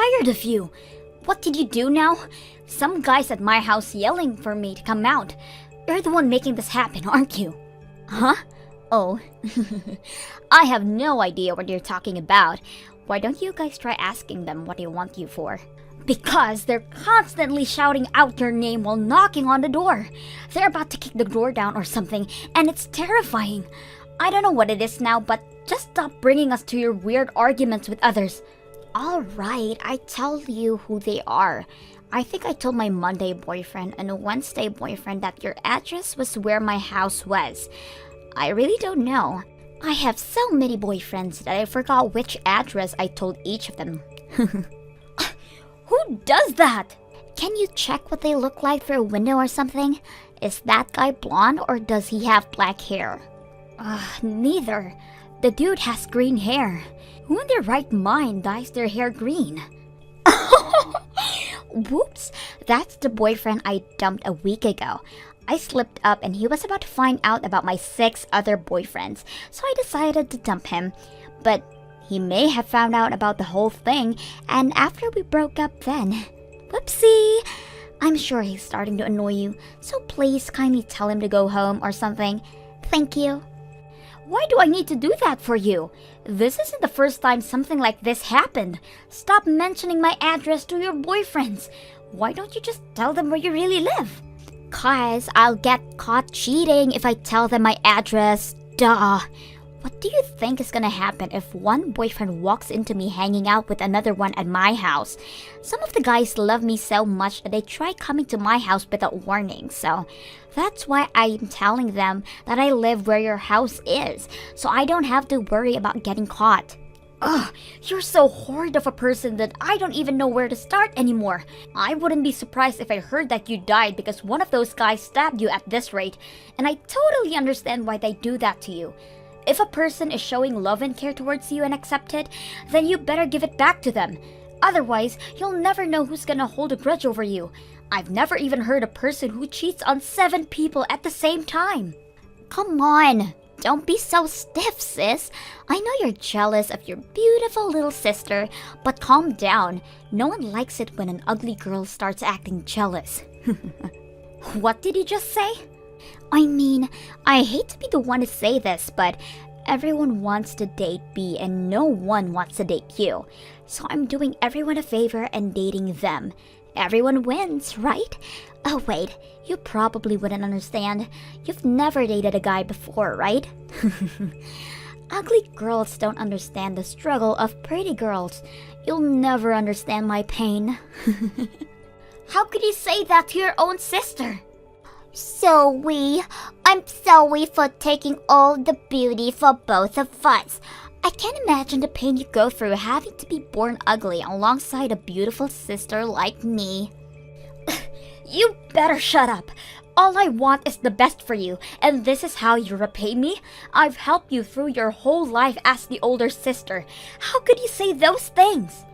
tired of you. What did you do now? Some guy's at my house yelling for me to come out. You're the one making this happen, aren't you? Huh? Oh. I have no idea what you're talking about. Why don't you guys try asking them what they want you for? Because they're constantly shouting out your name while knocking on the door. They're about to kick the door down or something, and it's terrifying. I don't know what it is now, but just stop bringing us to your weird arguments with others. Alright, I tell you who they are. I think I told my Monday boyfriend and a Wednesday boyfriend that your address was where my house was. I really don't know. I have so many boyfriends that I forgot which address I told each of them. Who does that? Can you check what they look like through a window or something? Is that guy blonde or does he have black hair? Neither. The dude has green hair. Who in their right mind dyes their hair green? Whoops, that's the boyfriend I dumped a week ago. I slipped up and he was about to find out about my 6 other boyfriends, so I decided to dump him. But he may have found out about the whole thing, and after we broke up then. Whoopsie! I'm sure he's starting to annoy you, so please kindly tell him to go home or something. Thank you. Why do I need to do that for you? This isn't the first time something like this happened. Stop mentioning my address to your boyfriends. Why don't you just tell them where you really live? 'Cause I'll get caught cheating if I tell them my address. Duh. What do you think is gonna happen if one boyfriend walks into me hanging out with another one at my house? Some of the guys love me so much that they try coming to my house without warning, so that's why I'm telling them that I live where your house is, so I don't have to worry about getting caught. Ugh, you're so horrid of a person that I don't even know where to start anymore. I wouldn't be surprised if I heard that you died because one of those guys stabbed you at this rate, and I totally understand why they do that to you. If a person is showing love and care towards you and accept it, then you better give it back to them. Otherwise, you'll never know who's gonna hold a grudge over you. I've never even heard a person who cheats on 7 people at the same time. Come on, don't be so stiff, sis. I know you're jealous of your beautiful little sister, but calm down. No one likes it when an ugly girl starts acting jealous. What did you just say? I mean, I hate to be the one to say this, but everyone wants to date B and no one wants to date you. So I'm doing everyone a favor and dating them. Everyone wins, right? Oh wait, you probably wouldn't understand. You've never dated a guy before, right? Ugly girls don't understand the struggle of pretty girls. You'll never understand my pain. How could you say that to your own sister? I'm sorry for taking all the beauty for both of us. I can't imagine the pain you go through having to be born ugly alongside a beautiful sister like me. You better shut up. All I want is the best for you, and this is how you repay me? I've helped you through your whole life as the older sister. How could you say those things?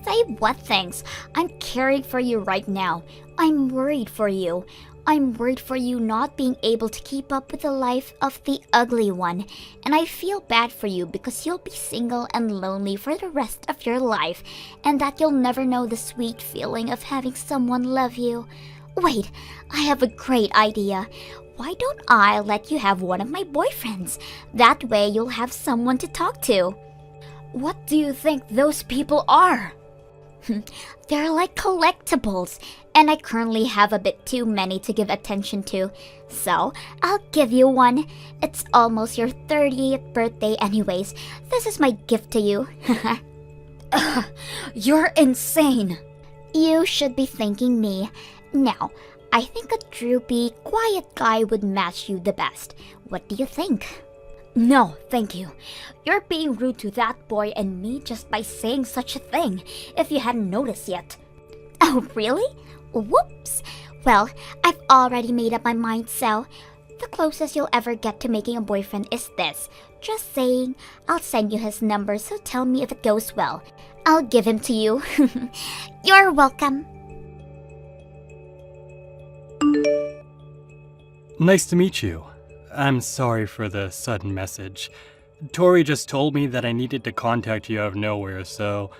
Say what things? I'm caring for you right now. I'm worried for you. I'm worried for you not being able to keep up with the life of the ugly one. And I feel bad for you because you'll be single and lonely for the rest of your life, and that you'll never know the sweet feeling of having someone love you. Wait, I have a great idea. Why don't I let you have one of my boyfriends? That way you'll have someone to talk to. What do you think those people are? They're like collectibles, and I currently have a bit too many to give attention to. So, I'll give you one. It's almost your 30th birthday anyways. This is my gift to you. You're insane. You should be thanking me. Now, I think a droopy, quiet guy would match you the best. What do you think? No, thank you. You're being rude to that boy and me just by saying such a thing, if you hadn't noticed yet. Oh, really? Whoops. Well, I've already made up my mind, so the closest you'll ever get to making a boyfriend is this. Just saying. I'll send you his number, so tell me if it goes well. I'll give him to you. You're welcome. Nice to meet you. I'm sorry for the sudden message. Tori just told me that I needed to contact you out of nowhere, so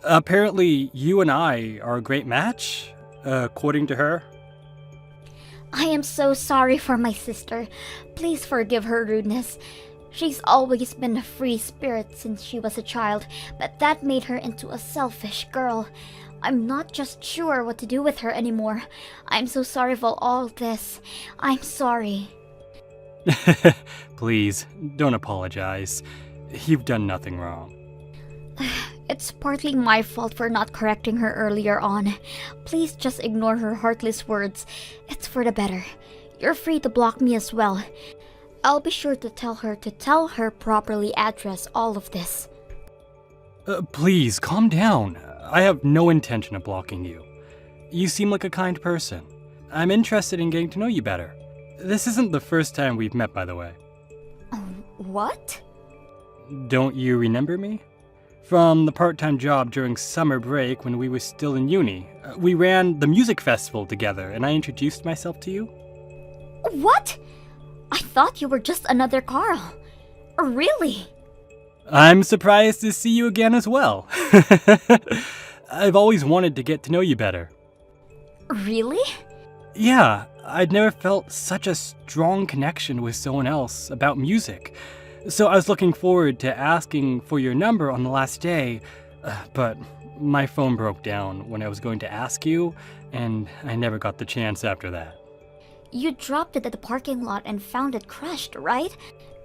Apparently, you and I are a great match, according to her. I am so sorry for my sister. Please forgive her rudeness. She's always been a free spirit since she was a child, but that made her into a selfish girl. I'm not just sure what to do with her anymore. I'm so sorry for all this. I'm sorry. Please, don't apologize. You've done nothing wrong. It's partly my fault for not correcting her earlier on. Please just ignore her heartless words. It's for the better. You're free to block me as well. I'll be sure to tell her properly address all of this. Please, calm down. I have no intention of blocking you. You seem like a kind person. I'm interested in getting to know you better. This isn't the first time we've met, by the way. What? Don't you remember me? From the part-time job during summer break when we were still in uni. We ran the music festival together, and I introduced myself to you. What? I thought you were just another Carl. Really? I'm surprised to see you again as well. I've always wanted to get to know you better. Really? Yeah, I'd never felt such a strong connection with someone else about music. So I was looking forward to asking for your number on the last day, but my phone broke down when I was going to ask you, and I never got the chance after that. You dropped it at the parking lot and found it crushed, right?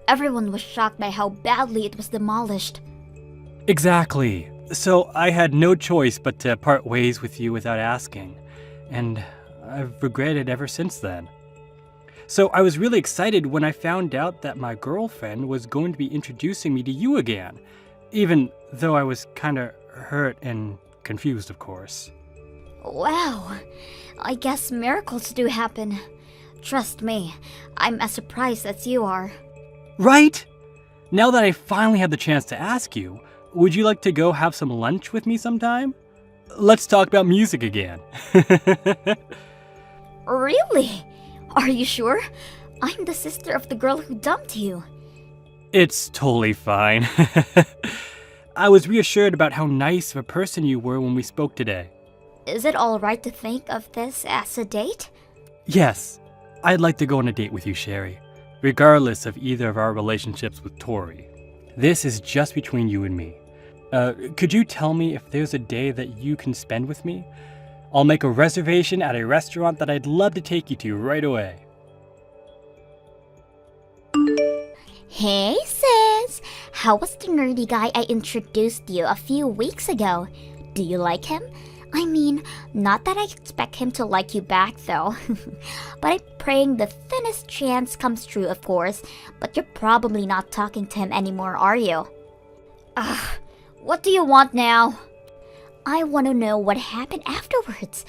Everyone was shocked by how badly it was demolished. Exactly. So I had no choice but to part ways with you without asking, and I've regretted ever since then. So I was really excited when I found out that my girlfriend was going to be introducing me to you again, even though I was kinda hurt and confused, of course. Wow, I guess miracles do happen. Trust me, I'm as surprised as you are. Right? Now that I finally had the chance to ask you, would you like to go have some lunch with me sometime? Let's talk about music again. Really? Are you sure? I'm the sister of the girl who dumped you. It's totally fine. I was reassured about how nice of a person you were when we spoke today. Is it alright to think of this as a date? Yes, I'd like to go on a date with you, Sherry, regardless of either of our relationships with Tori. This is just between you and me. Could you tell me if there's a day that you can spend with me? I'll make a reservation at a restaurant that I'd love to take you to right away. Hey sis! How was the nerdy guy I introduced you a few weeks ago? Do you like him? I mean, not that I expect him to like you back though. But I'm praying the thinnest chance comes true, of course. But you're probably not talking to him anymore, are you? Ugh, what do you want now? I want to know what happened afterwards.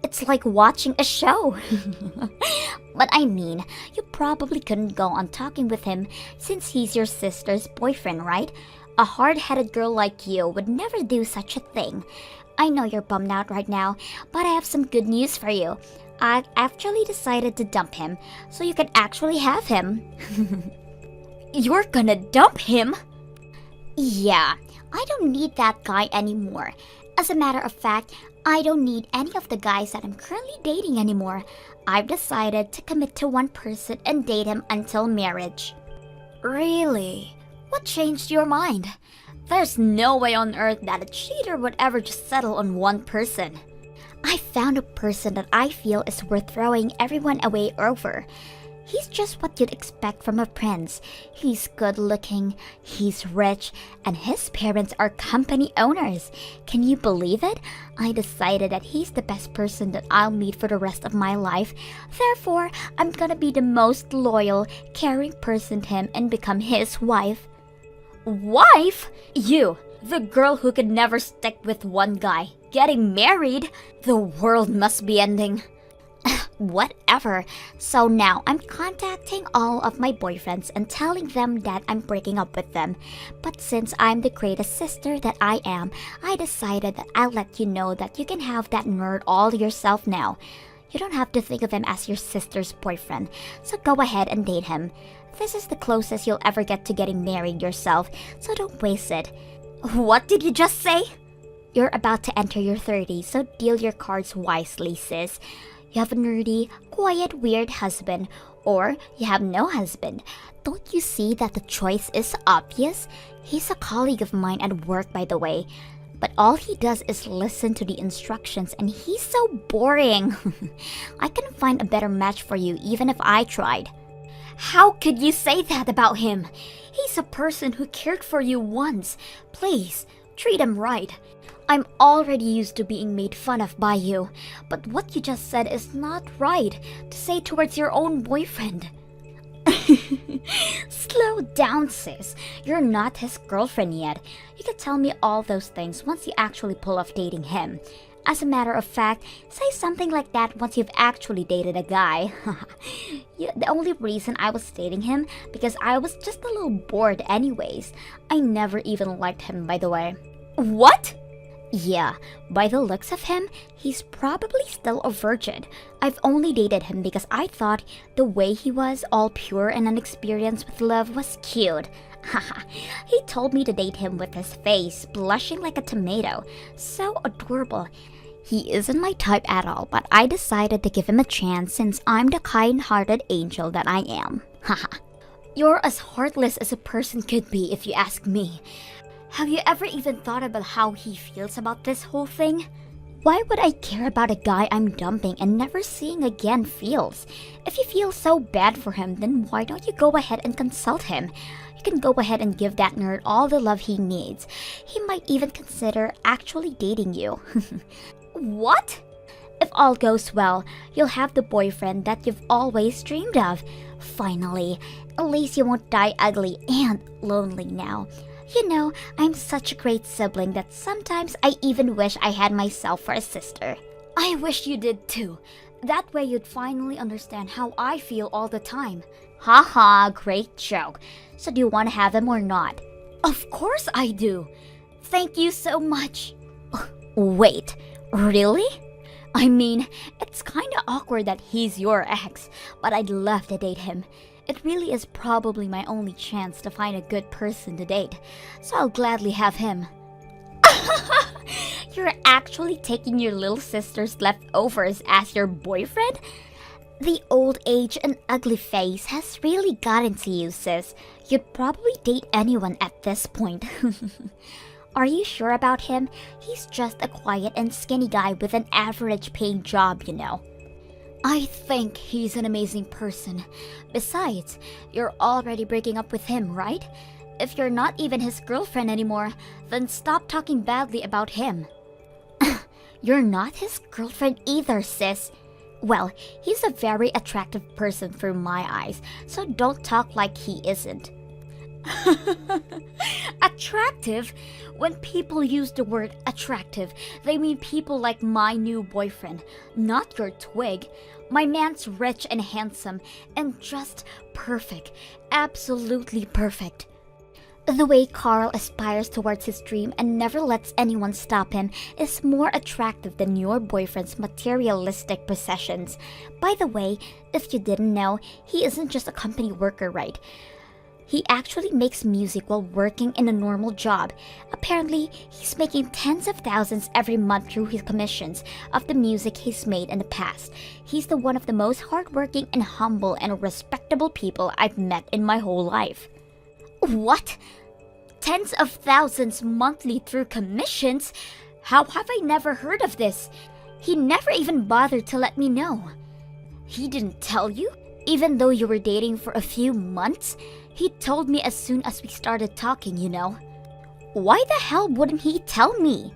It's like watching a show. But I mean, you probably couldn't go on talking with him since he's your sister's boyfriend, right? A hard-headed girl like you would never do such a thing. I know you're bummed out right now, but I have some good news for you. I actually decided to dump him, so you can actually have him. You're gonna dump him? Yeah, I don't need that guy anymore. As a matter of fact, I don't need any of the guys that I'm currently dating anymore. I've decided to commit to one person and date him until marriage. Really? What changed your mind? There's no way on earth that a cheater would ever just settle on one person. I found a person that I feel is worth throwing everyone away over. He's just what you'd expect from a prince. He's good looking, he's rich, and his parents are company owners. Can you believe it? I decided that he's the best person that I'll meet for the rest of my life. Therefore, I'm gonna be the most loyal, caring person to him and become his wife. Wife? You, the girl who could never stick with one guy, getting married? The world must be ending. Whatever. So now I'm contacting all of my boyfriends and telling them that I'm breaking up with them. But since I'm the greatest sister that I am, I decided that I'll let you know that you can have that nerd all yourself now. You don't have to think of him as your sister's boyfriend, so go ahead and date him. This is the closest you'll ever get to getting married yourself, so don't waste it. What did you just say? You're about to enter your 30s, so deal your cards wisely, sis. You have a nerdy, quiet, weird husband, or you have no husband. Don't you see that the choice is obvious? He's a colleague of mine at work, by the way. But all he does is listen to the instructions, and he's so boring. I can find a better match for you even if I tried. How could you say that about him? He's a person who cared for you once. Please, treat him right. I'm already used to being made fun of by you, but what you just said is not right to say towards your own boyfriend. Slow down, sis. You're not his girlfriend yet. You can tell me all those things once you actually pull off dating him. As a matter of fact, say something like that once you've actually dated a guy. The only reason I was dating him because I was just a little bored anyways. I never even liked him, by the way. What? Yeah, by the looks of him, he's probably still a virgin. I've only dated him because I thought the way he was, all pure and unexperienced with love, was cute. Haha, he told me to date him with his face blushing like a tomato. So adorable. He isn't my type at all, but I decided to give him a chance since I'm the kind-hearted angel that I am. Haha. You're as heartless as a person could be if you ask me. Have you ever even thought about how he feels about this whole thing? Why would I care about a guy I'm dumping and never seeing again feels? If you feel so bad for him, then why don't you go ahead and consult him? You can go ahead and give that nerd all the love he needs. He might even consider actually dating you. What? If all goes well, you'll have the boyfriend that you've always dreamed of. Finally, at least you won't die ugly and lonely now. You know, I'm such a great sibling that sometimes I even wish I had myself for a sister. I wish you did too. That way you'd finally understand how I feel all the time. Haha, great joke. So do you want to have him or not? Of course I do. Thank you so much. Wait, really? I mean, it's kinda awkward that he's your ex, but I'd love to date him. It really is probably my only chance to find a good person to date, so I'll gladly have him. You're actually taking your little sister's leftovers as your boyfriend? The old age and ugly face has really gotten to you, sis. You'd probably date anyone at this point. Are you sure about him? He's just a quiet and skinny guy with an average paying job, you know. I think he's an amazing person. Besides, you're already breaking up with him, right? If you're not even his girlfriend anymore, then stop talking badly about him. You're not his girlfriend either, sis. Well, he's a very attractive person through my eyes, so don't talk like he isn't. Attractive? When people use the word attractive, they mean people like my new boyfriend, not your twig. My man's rich and handsome and just perfect. Absolutely perfect. The way Carl aspires towards his dream and never lets anyone stop him is more attractive than your boyfriend's materialistic possessions. By the way, if you didn't know, he isn't just a company worker, right? He actually makes music while working in a normal job. Apparently, he's making tens of thousands every month through his commissions of the music he's made in the past. He's the one of the most hardworking and humble and respectable people I've met in my whole life. What? Tens of thousands monthly through commissions? How have I never heard of this? He never even bothered to let me know. He didn't tell you? Even though you were dating for a few months? He told me as soon as we started talking, you know. Why the hell wouldn't he tell me?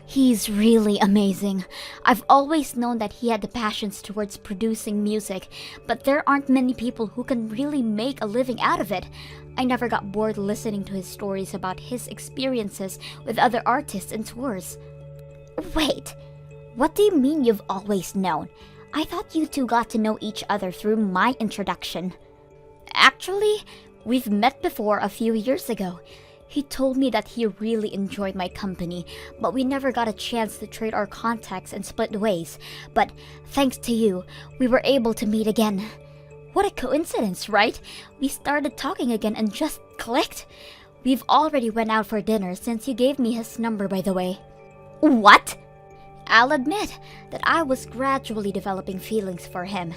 He's really amazing. I've always known that he had the passions towards producing music, but there aren't many people who can really make a living out of it. I never got bored listening to his stories about his experiences with other artists and tours. Wait, what do you mean you've always known? I thought you two got to know each other through my introduction. Actually, we've met before a few years ago. He told me that he really enjoyed my company, but we never got a chance to trade our contacts and split ways. But thanks to you, we were able to meet again. What a coincidence, right? We started talking again and just clicked. We've already went out for dinner since you gave me his number, by the way. What? I'll admit that I was gradually developing feelings for him,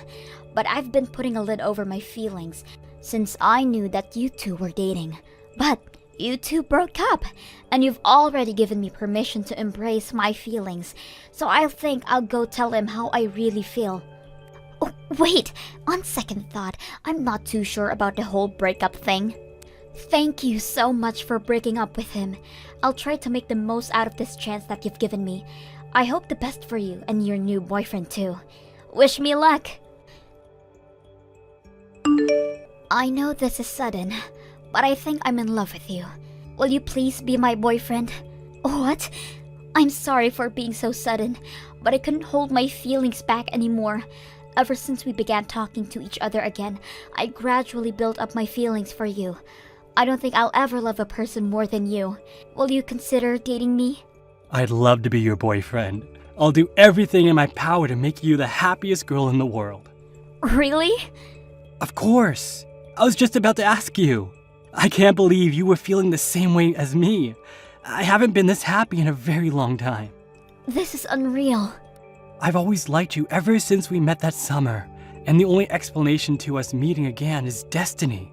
but I've been putting a lid over my feelings since I knew that you two were dating. But you two broke up, and you've already given me permission to embrace my feelings, so I think I'll go tell him how I really feel. Oh, wait, on second thought, I'm not too sure about the whole breakup thing. Thank you so much for breaking up with him. I'll try to make the most out of this chance that you've given me. I hope the best for you and your new boyfriend too. Wish me luck. I know this is sudden, but I think I'm in love with you. Will you please be my boyfriend? What? I'm sorry for being so sudden, but I couldn't hold my feelings back anymore. Ever since we began talking to each other again, I gradually built up my feelings for you. I don't think I'll ever love a person more than you. Will you consider dating me? I'd love to be your boyfriend. I'll do everything in my power to make you the happiest girl in the world. Really? Of course. I was just about to ask you. I can't believe you were feeling the same way as me. I haven't been this happy in a very long time. This is unreal. I've always liked you ever since we met that summer, and the only explanation to us meeting again is destiny.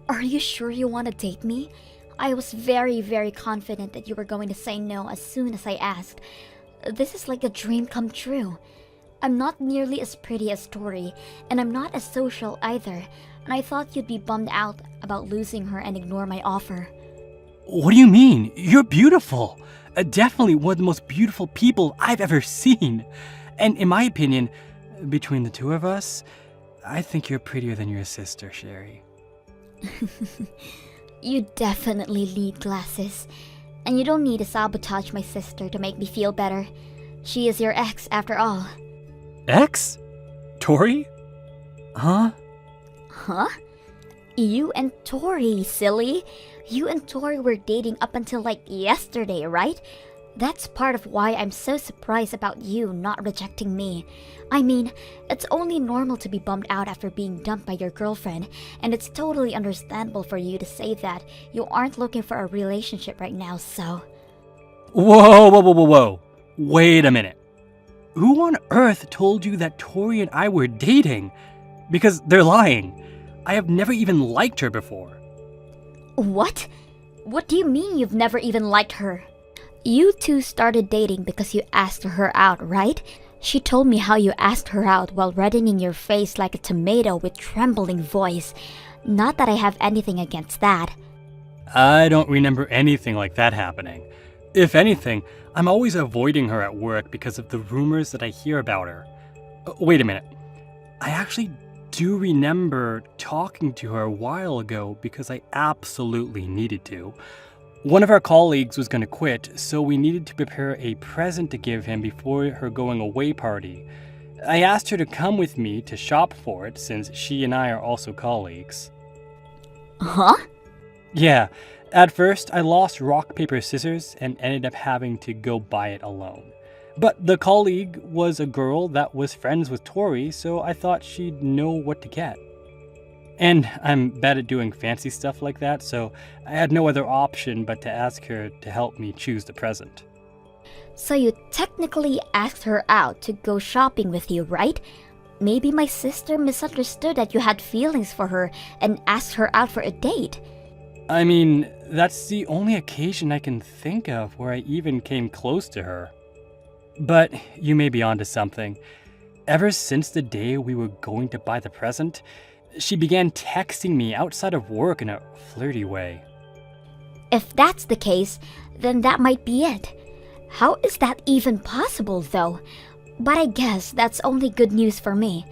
Are you sure you want to date me? I was very confident that you were going to say no as soon as I asked. This is like a dream come true. I'm not nearly as pretty as Tori, and I'm not as social either, and I thought you'd be bummed out about losing her and ignore my offer. What do you mean? You're beautiful. Definitely one of the most beautiful people I've ever seen. And in my opinion, between the two of us, I think you're prettier than your sister, Sherry. You definitely need glasses. And you don't need to sabotage my sister to make me feel better. She is your ex after all. Ex? Tori? Huh? Huh? You and Tori, silly. You and Tori were dating up until like yesterday, right? That's part of why I'm so surprised about you not rejecting me. I mean, it's only normal to be bummed out after being dumped by your girlfriend, and it's totally understandable for you to say that you aren't looking for a relationship right now, so... Whoa. Wait a minute. Who on earth told you that Tori and I were dating? Because they're lying. I have never even liked her before. What? What do you mean you've never even liked her? You two started dating because you asked her out, right? She told me how you asked her out while reddening your face like a tomato with trembling voice. Not that I have anything against that. I don't remember anything like that happening. If anything, I'm always avoiding her at work because of the rumors that I hear about her. Wait a minute. I actually do remember talking to her a while ago because I absolutely needed to. One of our colleagues was going to quit, so we needed to prepare a present to give him before her going away party. I asked her to come with me to shop for it since she and I are also colleagues. Huh? Yeah, at first I lost rock, paper, scissors and ended up having to go buy it alone. But the colleague was a girl that was friends with Tori, so I thought she'd know what to get. And I'm bad at doing fancy stuff like that, so I had no other option but to ask her to help me choose the present. So you technically asked her out to go shopping with you, right? Maybe my sister misunderstood that you had feelings for her and asked her out for a date. I mean, that's the only occasion I can think of where I even came close to her. But you may be onto something. Ever since the day we were going to buy the present, she began texting me outside of work in a flirty way. If that's the case, then that might be it. How is that even possible, though? But I guess that's only good news for me.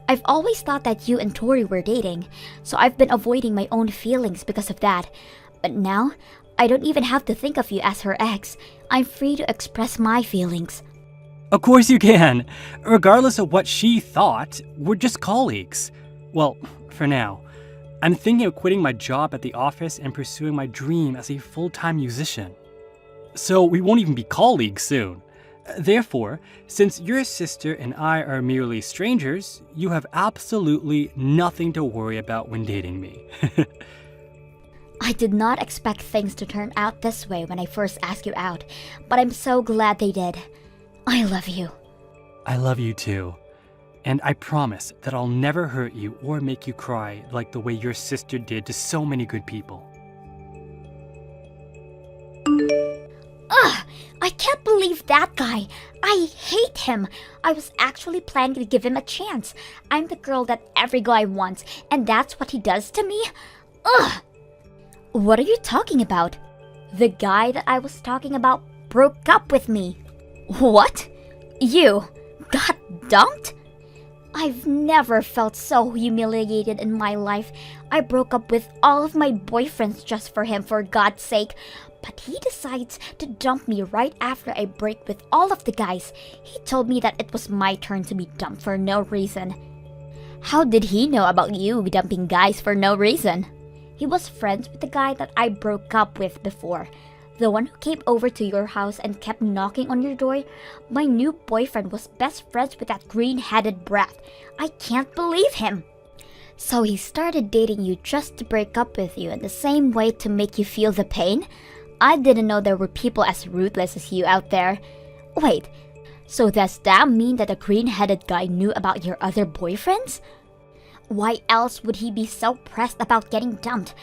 I've always thought that you and Tori were dating, so I've been avoiding my own feelings because of that. But now, I don't even have to think of you as her ex. I'm free to express my feelings. Of course you can. Regardless of what she thought, we're just colleagues. Well, for now. I'm thinking of quitting my job at the office and pursuing my dream as a full-time musician. So we won't even be colleagues soon. Therefore, since your sister and I are merely strangers, you have absolutely nothing to worry about when dating me. I did not expect things to turn out this way when I first asked you out, but I'm so glad they did. I love you. I love you too. And I promise that I'll never hurt you or make you cry like the way your sister did to so many good people. Ugh! I can't believe that guy. I hate him. I was actually planning to give him a chance. I'm the girl that every guy wants, and that's what he does to me? Ugh! What are you talking about? The guy that I was talking about broke up with me. What? You got dumped? I've never felt so humiliated in my life. I broke up with all of my boyfriends just for him, for God's sake. But he decides to dump me right after I break with all of the guys. He told me that it was my turn to be dumped for no reason. How did he know about you dumping guys for no reason? He was friends with the guy that I broke up with before. The one who came over to your house and kept knocking on your door. My new boyfriend was best friends with that green-headed brat. I can't believe him. So he started dating you just to break up with you in the same way to make you feel the pain? I didn't know there were people as ruthless as you out there. Wait, so does that mean that the green-headed guy knew about your other boyfriends? Why else would he be so pressed about getting dumped?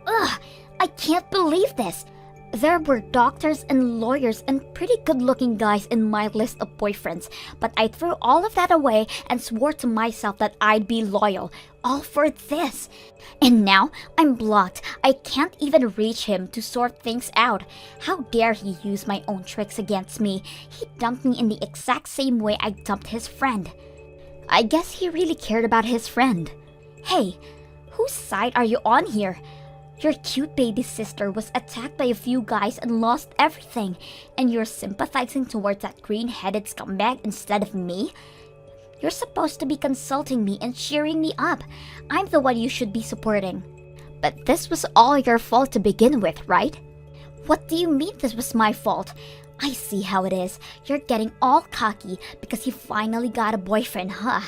Ugh, I can't believe this. There were doctors and lawyers and pretty good-looking guys in my list of boyfriends, but I threw all of that away and swore to myself that I'd be loyal, all for this. And now I'm blocked. I can't even reach him to sort things out. How dare he use my own tricks against me? He dumped me in the exact same way I dumped his friend. I guess he really cared about his friend. Hey, whose side are you on here? Your cute baby sister was attacked by a few guys and lost everything, and you're sympathizing towards that green-headed scumbag instead of me? You're supposed to be consulting me and cheering me up. I'm the one you should be supporting. But this was all your fault to begin with, right? What do you mean this was my fault? I see how it is. You're getting all cocky because you finally got a boyfriend, huh?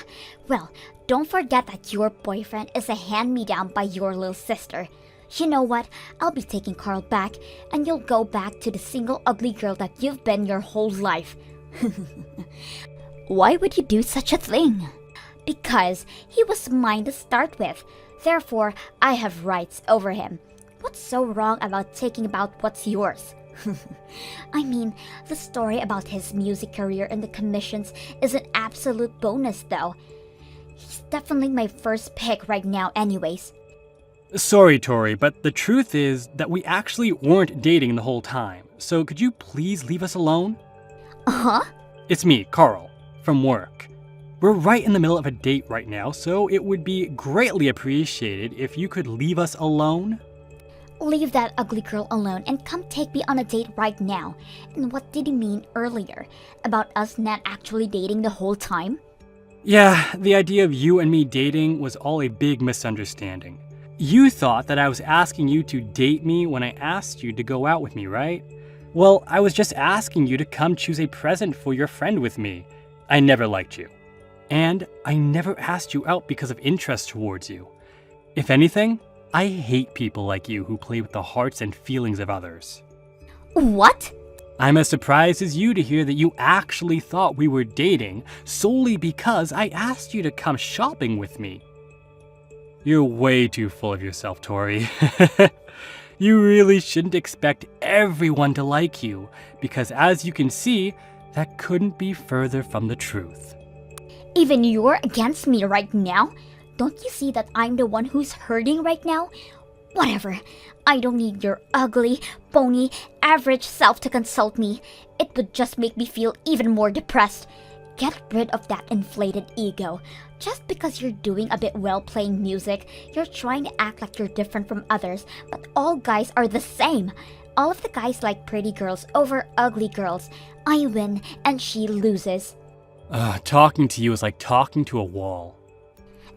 Well, don't forget that your boyfriend is a hand-me-down by your little sister. You know what? I'll be taking Carl back, and you'll go back to the single ugly girl that you've been your whole life. Why would you do such a thing? Because he was mine to start with. Therefore, I have rights over him. What's so wrong about taking about what's yours? I mean, the story about his music career and the commissions is an absolute bonus, though. He's definitely my first pick right now anyways. Sorry, Tori, but the truth is that we actually weren't dating the whole time. So could you please leave us alone? Uh-huh? It's me, Carl, from work. We're right in the middle of a date right now, so it would be greatly appreciated if you could leave us alone. Leave that ugly girl alone and come take me on a date right now. And what did he mean earlier? About us not actually dating the whole time? Yeah, the idea of you and me dating was all a big misunderstanding. You thought that I was asking you to date me when I asked you to go out with me, right? Well, I was just asking you to come choose a present for your friend with me. I never liked you. And I never asked you out because of interest towards you. If anything, I hate people like you who play with the hearts and feelings of others. What? I'm as surprised as you to hear that you actually thought we were dating solely because I asked you to come shopping with me. You're way too full of yourself, Tori. You really shouldn't expect everyone to like you, because as you can see, that couldn't be further from the truth. Even you're against me right now? Don't you see that I'm the one who's hurting right now? Whatever. I don't need your ugly, bony, average self to consult me. It would just make me feel even more depressed. Get rid of that inflated ego. Just because you're doing a bit well playing music, you're trying to act like you're different from others, but all guys are the same. All of the guys like pretty girls over ugly girls. I win and she loses. Talking to you is like talking to a wall.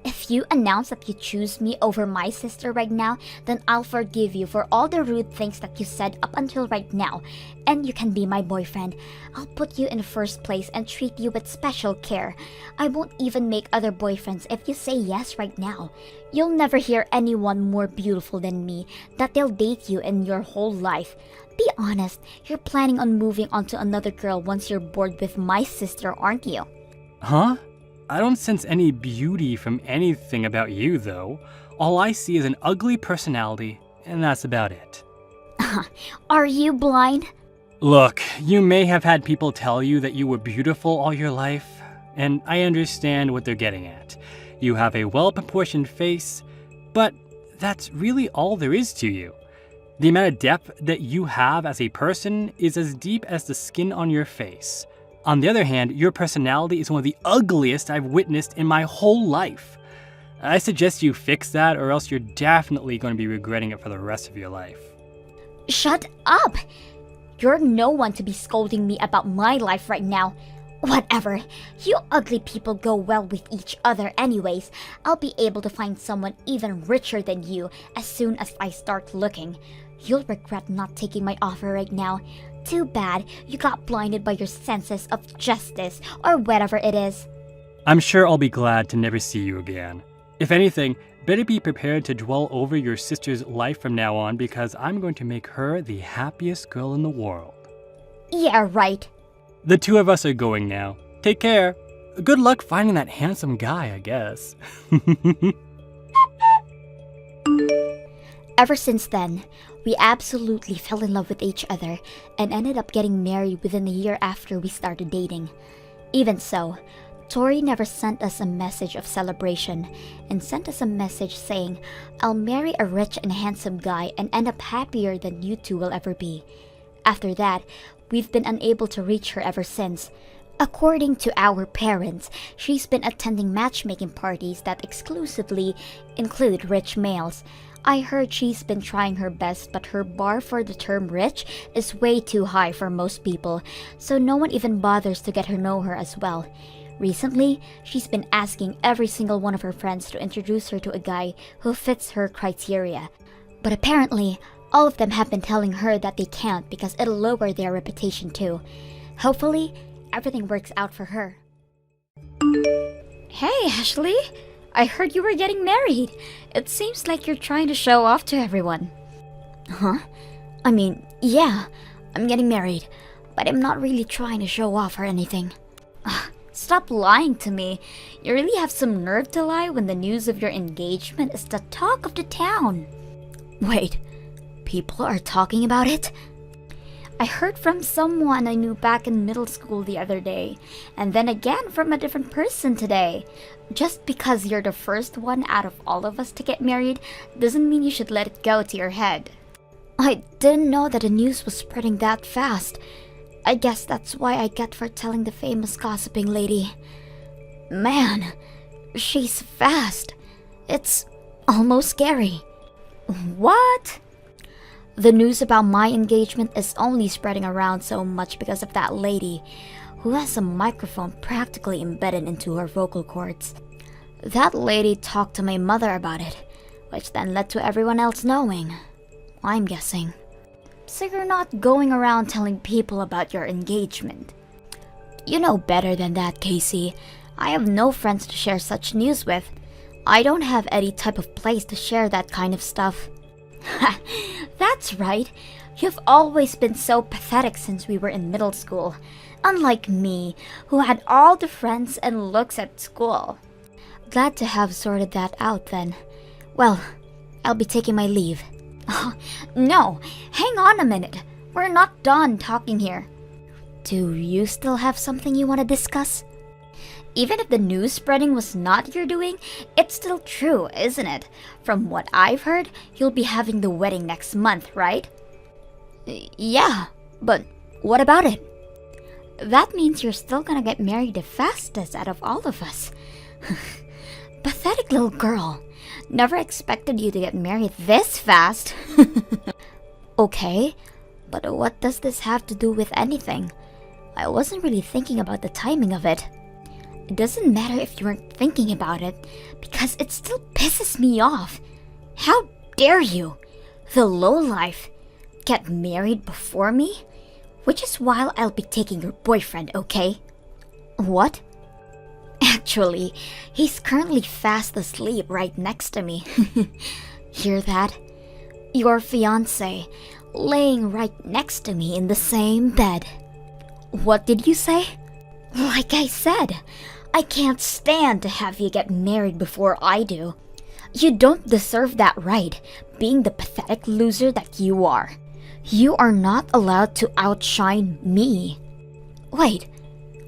If you announce that you choose me over my sister right now, then I'll forgive you for all the rude things that you said up until right now, and you can be my boyfriend. I'll put you in first place and treat you with special care. I won't even make other boyfriends if you say yes right now. You'll never hear anyone more beautiful than me, that they'll date you in your whole life. Be honest, you're planning on moving on to another girl once you're bored with my sister, aren't you? Huh? I don't sense any beauty from anything about you, though. All I see is an ugly personality, and that's about it. Are you blind? Look, you may have had people tell you that you were beautiful all your life, and I understand what they're getting at. You have a well-proportioned face, but that's really all there is to you. The amount of depth that you have as a person is as deep as the skin on your face. On the other hand, your personality is one of the ugliest I've witnessed in my whole life. I suggest you fix that, or else you're definitely going to be regretting it for the rest of your life. Shut up! You're no one to be scolding me about my life right now. Whatever. You ugly people go well with each other anyways. I'll be able to find someone even richer than you as soon as I start looking. You'll regret not taking my offer right now. Too bad you got blinded by your senses of justice, or whatever it is. I'm sure I'll be glad to never see you again. If anything, better be prepared to dwell over your sister's life from now on, because I'm going to make her the happiest girl in the world. Yeah, right. The two of us are going now. Take care. Good luck finding that handsome guy, I guess. Ever since then, we absolutely fell in love with each other and ended up getting married within a year after we started dating. Even so, Tori never sent us a message of celebration and sent us a message saying, "I'll marry a rich and handsome guy and end up happier than you two will ever be." After that, we've been unable to reach her ever since. According to our parents, she's been attending matchmaking parties that exclusively include rich males. I heard she's been trying her best, but her bar for the term rich is way too high for most people, so no one even bothers to get her know her as well. Recently, she's been asking every single one of her friends to introduce her to a guy who fits her criteria. But apparently, all of them have been telling her that they can't because it'll lower their reputation too. Hopefully, everything works out for her. Hey, Ashley! I heard you were getting married. It seems like you're trying to show off to everyone. Huh? I mean, yeah, I'm getting married, but I'm not really trying to show off or anything. Stop lying to me. You really have some nerve to lie when the news of your engagement is the talk of the town. Wait, people are talking about it? I heard from someone I knew back in middle school the other day, and then again from a different person today. Just because you're the first one out of all of us to get married doesn't mean you should let it go to your head. I didn't know that the news was spreading that fast. I guess that's why I get for telling the famous gossiping lady. Man, she's fast. It's almost scary. What? The news about my engagement is only spreading around so much because of that lady, who has a microphone practically embedded into her vocal cords. That lady talked to my mother about it, which then led to everyone else knowing. I'm guessing. So you're not going around telling people about your engagement. You know better than that, Casey. I have no friends to share such news with. I don't have any type of place to share that kind of stuff. That's right. You've always been so pathetic since we were in middle school. Unlike me, who had all the friends and looks at school. Glad to have sorted that out then. Well, I'll be taking my leave. No, hang on a minute. We're not done talking here. Do you still have something you want to discuss? Even if the news spreading was not your doing, it's still true, isn't it? From what I've heard, you'll be having the wedding next month, right? Yeah, but what about it? That means you're still gonna get married the fastest out of all of us. Pathetic little girl. Never expected you to get married this fast. Okay, but what does this have to do with anything? I wasn't really thinking about the timing of it. It doesn't matter if you weren't thinking about it, because it still pisses me off. How dare you, the lowlife, get married before me? Which is why I'll be taking your boyfriend, okay? What? Actually, he's currently fast asleep right next to me. Hear that? Your fiancé, laying right next to me in the same bed. What did you say? Like I said, I can't stand to have you get married before I do. You don't deserve that right, being the pathetic loser that you are. You are not allowed to outshine me. Wait,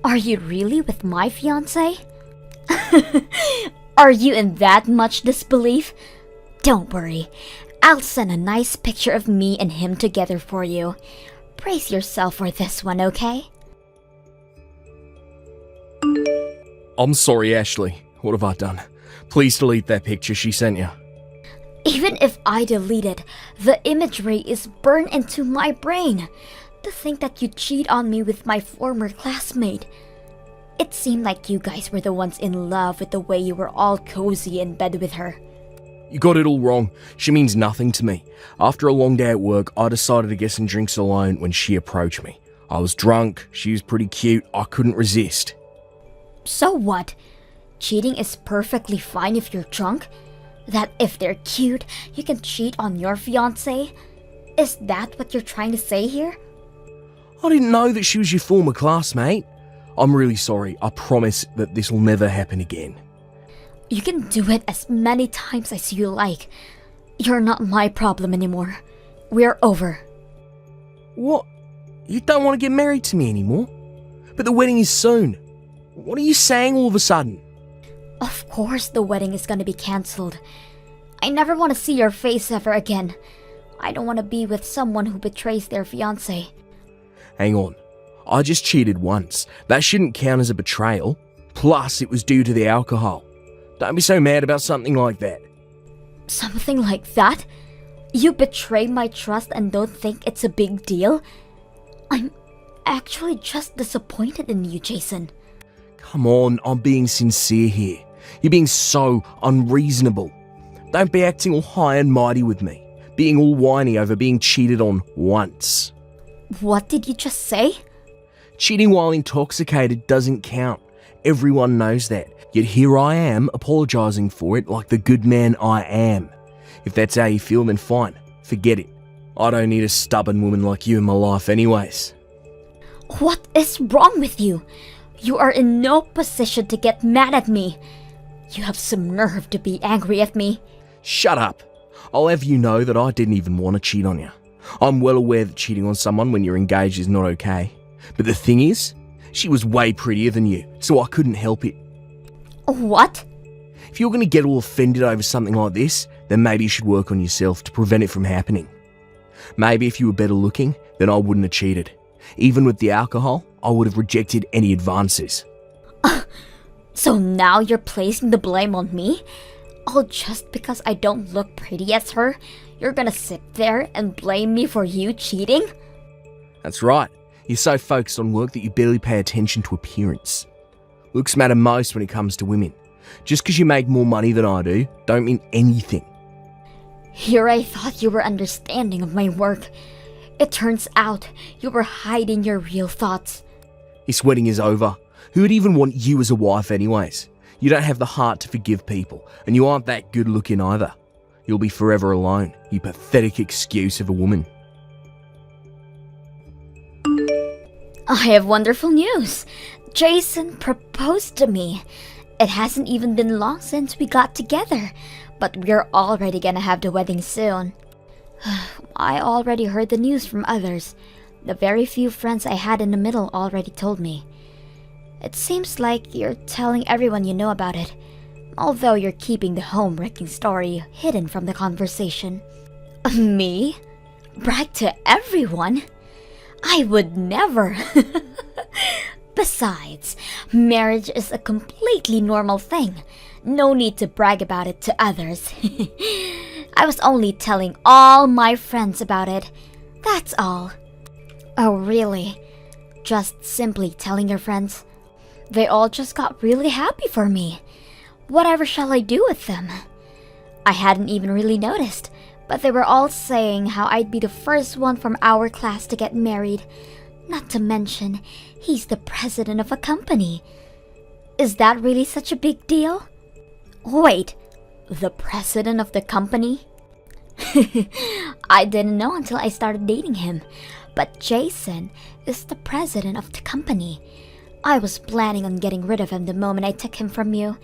are you really with my fiancé? Are you in that much disbelief? Don't worry, I'll send a nice picture of me and him together for you. Brace yourself for this one, okay? I'm sorry, Ashley. What have I done? Please delete that picture she sent you. Even if I delete it, the imagery is burned into my brain. To think that you cheat on me with my former classmate. It seemed like you guys were the ones in love with the way you were all cozy in bed with her. You got it all wrong. She means nothing to me. After a long day at work, I decided to get some drinks alone when she approached me. I was drunk, she was pretty cute, I couldn't resist. So what? Cheating is perfectly fine if you're drunk? That if they're cute, you can cheat on your fiancé? Is that what you're trying to say here? I didn't know that she was your former classmate. I'm really sorry. I promise that this will never happen again. You can do it as many times as you like. You're not my problem anymore. We're over. What? You don't want to get married to me anymore? But the wedding is soon. What are you saying all of a sudden? Of course the wedding is gonna be cancelled. I never want to see your face ever again. I don't want to be with someone who betrays their fiancé. Hang on. I just cheated once. That shouldn't count as a betrayal. Plus, it was due to the alcohol. Don't be so mad about something like that. Something like that? You betray my trust and don't think it's a big deal? I'm actually just disappointed in you, Jason. Come on, I'm being sincere here. You're being so unreasonable. Don't be acting all high and mighty with me. Being all whiny over being cheated on once. What did you just say? Cheating while intoxicated doesn't count. Everyone knows that. Yet here I am, apologising for it like the good man I am. If that's how you feel, then fine. Forget it. I don't need a stubborn woman like you in my life anyways. What is wrong with you? You are in no position to get mad at me. You have some nerve to be angry at me. Shut up. I'll have you know that I didn't even want to cheat on you. I'm well aware that cheating on someone when you're engaged is not okay. But the thing is, she was way prettier than you, so I couldn't help it. What? If you're going to get all offended over something like this, then maybe you should work on yourself to prevent it from happening. Maybe if you were better looking, then I wouldn't have cheated. Even with the alcohol, I would have rejected any advances. So now you're placing the blame on me? All just because I don't look pretty as her? You're gonna sit there and blame me for you cheating? That's right. You're so focused on work that you barely pay attention to appearance. Looks matter most when it comes to women. Just because you make more money than I do, don't mean anything. Here I thought you were understanding of my work. It turns out you were hiding your real thoughts. This wedding is over. Who would even want you as a wife anyways? You don't have the heart to forgive people, and you aren't that good looking either. You'll be forever alone, you pathetic excuse of a woman. I have wonderful news. Jason proposed to me. It hasn't even been long since we got together, but we're already gonna have the wedding soon. I already heard the news from others. The very few friends I had in the middle already told me. It seems like you're telling everyone you know about it, although you're keeping the home-wrecking story hidden from the conversation. Me? Brag to everyone? I would never. Besides, marriage is a completely normal thing. No need to brag about it to others. I was only telling all my friends about it. That's all. Oh, really? Just simply telling your friends? They all just got really happy for me. Whatever shall I do with them? I hadn't even really noticed, but they were all saying how I'd be the first one from our class to get married. Not to mention, he's the president of a company. Is that really such a big deal? Wait, the president of the company? I didn't know until I started dating him, but Jason is the president of the company. I was planning on getting rid of him the moment I took him from you,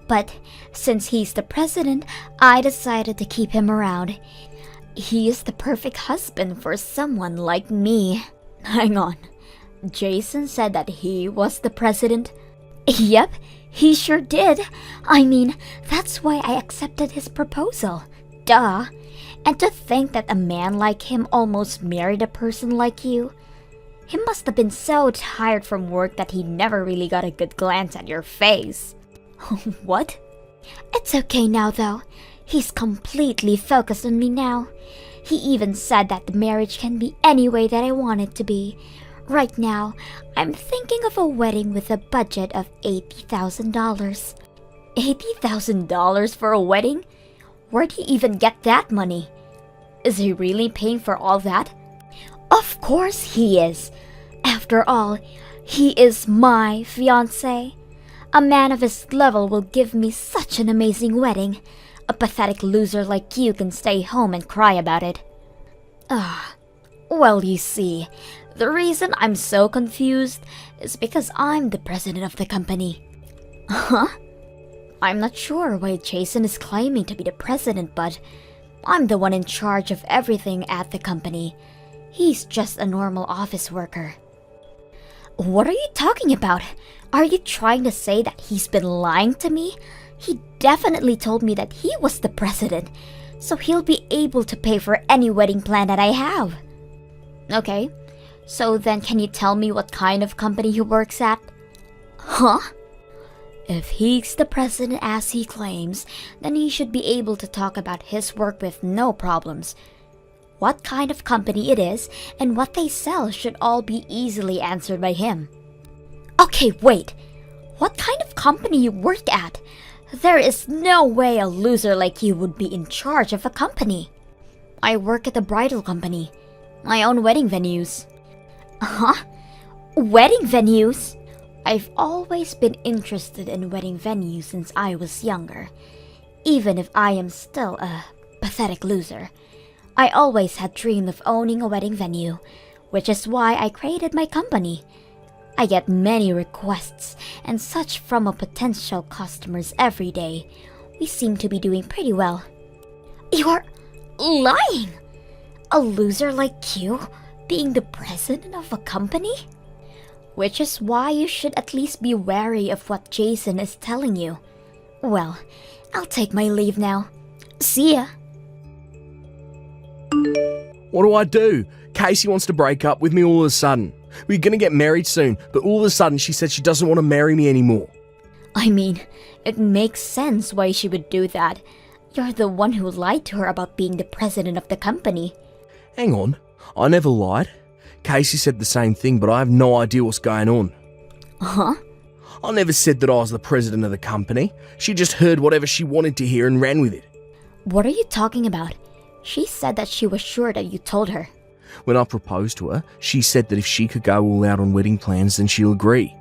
but since he's the president, I decided to keep him around. He is the perfect husband for someone like me. Hang on, Jason said that he was the president? Yep, he sure did. I mean, that's why I accepted his proposal. Duh. And to think that a man like him almost married a person like you. He must have been so tired from work that he never really got a good glance at your face. What? It's okay now though. He's completely focused on me now. He even said that the marriage can be any way that I want it to be. Right now, I'm thinking of a wedding with a budget of $80,000. $80,000 for a wedding? Where'd he even get that money? Is he really paying for all that? Of course he is. After all, he is my fiancé. A man of his level will give me such an amazing wedding. A pathetic loser like you can stay home and cry about it. Well, you see, the reason I'm so confused is because I'm the president of the company. Huh? I'm not sure why Jason is claiming to be the president, but I'm the one in charge of everything at the company. He's just a normal office worker. What are you talking about? Are you trying to say that he's been lying to me? He definitely told me that he was the president, so he'll be able to pay for any wedding plan that I have. Okay, so then can you tell me what kind of company he works at? Huh? If he's the president as he claims, then he should be able to talk about his work with no problems. What kind of company it is and what they sell should all be easily answered by him. Okay, wait. What kind of company you work at? There is no way a loser like you would be in charge of a company. I work at a bridal company. I own wedding venues. Huh? Wedding venues? I've always been interested in wedding venues since I was younger. Even if I am still a pathetic loser, I always had dreamed of owning a wedding venue, which is why I created my company. I get many requests and such from potential customers every day. We seem to be doing pretty well. You're lying! A loser like you being the president of a company? Which is why you should at least be wary of what Jason is telling you. Well, I'll take my leave now. See ya! What do? Casey wants to break up with me all of a sudden. We're gonna get married soon, but all of a sudden she said she doesn't want to marry me anymore. I mean, it makes sense why she would do that. You're the one who lied to her about being the president of the company. Hang on, I never lied. Casey said the same thing, but I have no idea what's going on. Huh? I never said that I was the president of the company. She just heard whatever she wanted to hear and ran with it. What are you talking about? She said that she was sure that you told her. When I proposed to her, she said that if she could go all out on wedding plans, then she'll agree.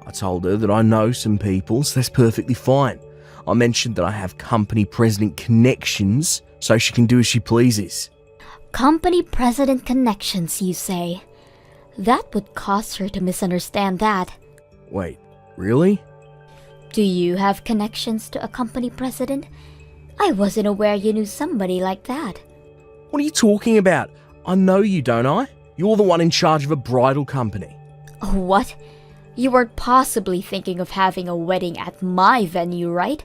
I told her that I know some people, so that's perfectly fine. I mentioned that I have company president connections, so she can do as she pleases. Company president connections, you say? That would cause her to misunderstand that. Wait, really? Do you have connections to a company president? I wasn't aware you knew somebody like that. What are you talking about? I know you, don't I? You're the one in charge of a bridal company. What? You weren't possibly thinking of having a wedding at my venue, right?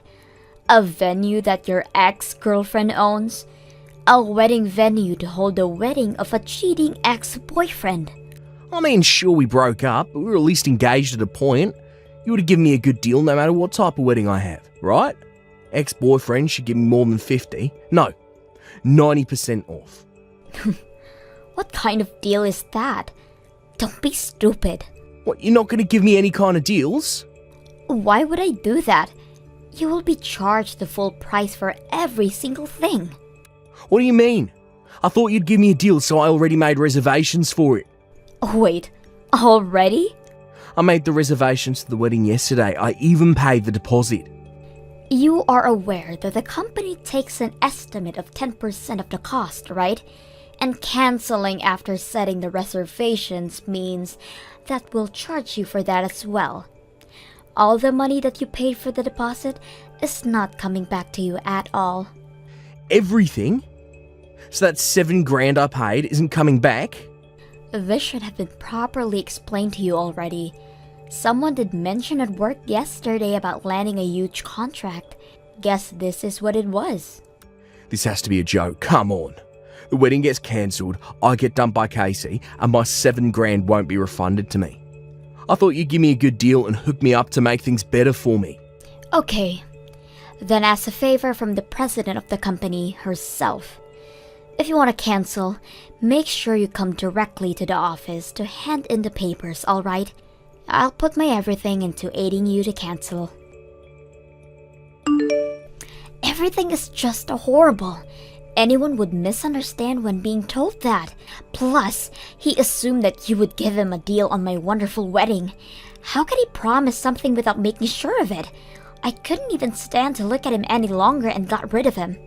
A venue that your ex-girlfriend owns? A wedding venue to hold the wedding of a cheating ex-boyfriend. I mean, sure, we broke up, but we were at least engaged at a point. You would have given me a good deal no matter what type of wedding I have, right? Ex-boyfriend should give me more than 50. No, 90% off. What kind of deal is that? Don't be stupid. What, you're not going to give me any kind of deals? Why would I do that? You will be charged the full price for every single thing. What do you mean? I thought you'd give me a deal, so I already made reservations for it. Wait, already? I made the reservations to the wedding yesterday. I even paid the deposit. You are aware that the company takes an estimate of 10% of the cost, right? And canceling after setting the reservations means that we'll charge you for that as well. All the money that you paid for the deposit is not coming back to you at all. Everything? So that $7,000 I paid isn't coming back? This should have been properly explained to you already. Someone did mention at work yesterday about landing a huge contract. Guess this is what it was. This has to be a joke, come on. The wedding gets cancelled, I get dumped by Casey, and my $7,000 won't be refunded to me. I thought you'd give me a good deal and hook me up to make things better for me. Okay, then as a favor from the president of the company herself, if you want to cancel, make sure you come directly to the office to hand in the papers, alright? I'll put my everything into aiding you to cancel. Everything is just horrible. Anyone would misunderstand when being told that. Plus, he assumed that you would give him a deal on my wonderful wedding. How could he promise something without making sure of it? I couldn't even stand to look at him any longer and got rid of him.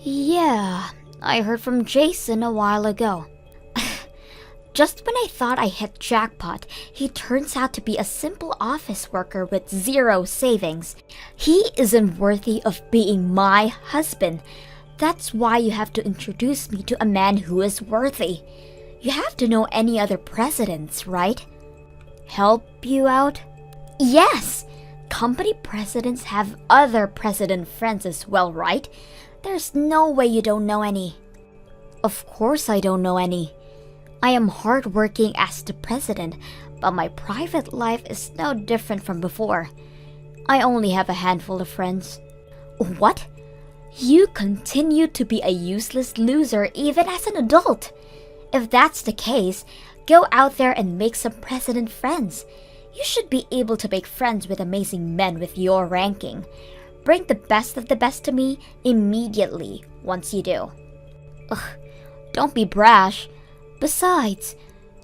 Yeah, I heard from Jason a while ago. Just when I thought I hit jackpot, he turns out to be a simple office worker with zero savings. He isn't worthy of being my husband. That's why you have to introduce me to a man who is worthy. You have to know any other presidents, right? Help you out? Yes! Company presidents have other president friends as well, right? There's no way you don't know any. Of course I don't know any. I am hardworking as the president, but my private life is no different from before. I only have a handful of friends. What? You continue to be a useless loser even as an adult. If that's the case, go out there and make some president friends. You should be able to make friends with amazing men with your ranking. Bring the best of the best to me immediately once you do. Ugh, don't be brash. Besides,